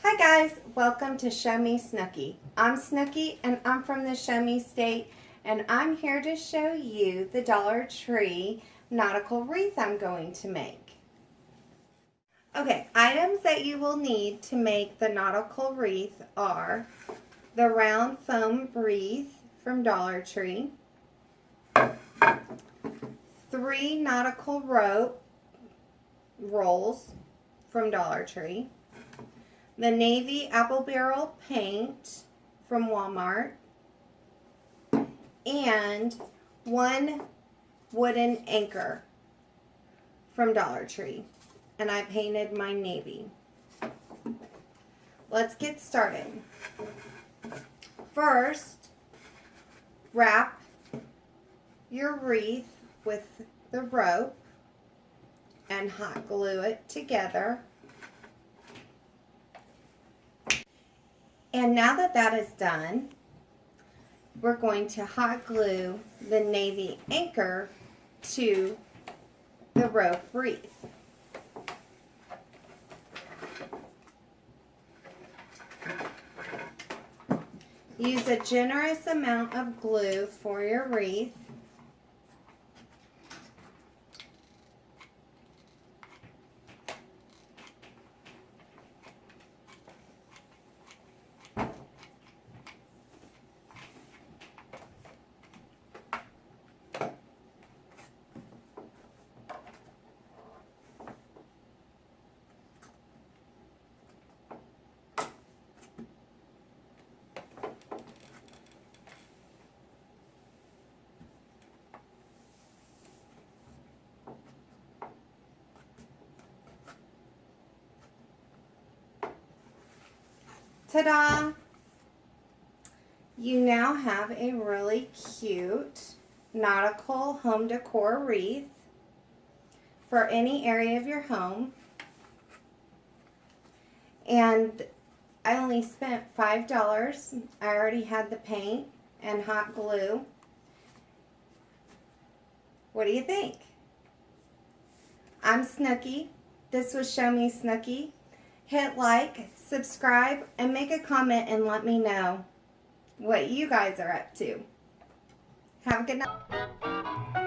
Hi guys, welcome to Show Me Snookie. I'm Snookie and I'm from the Show Me State, and I'm here to show you the Dollar Tree nautical wreath I'm going to make. Okay, items that you will need to make the nautical wreath are the round foam wreath from Dollar Tree, 3 nautical rope rolls from Dollar Tree, the navy apple barrel paint from Walmart, and 1 wooden anchor from Dollar Tree. And I painted my navy. Let's get started. First, wrap your wreath with the rope and hot glue it together. And now that that is done, we're going to hot glue the navy anchor to the rope wreath. Use a generous amount of glue for your wreath. Ta-da! You now have a really cute nautical home decor wreath for any area of your home. And I only spent $5. I already had the paint and hot glue. What do you think? I'm Snookie. This was Show Me Snookie. Hit like, subscribe, and make a comment and let me know what you guys are up to. Have a good night.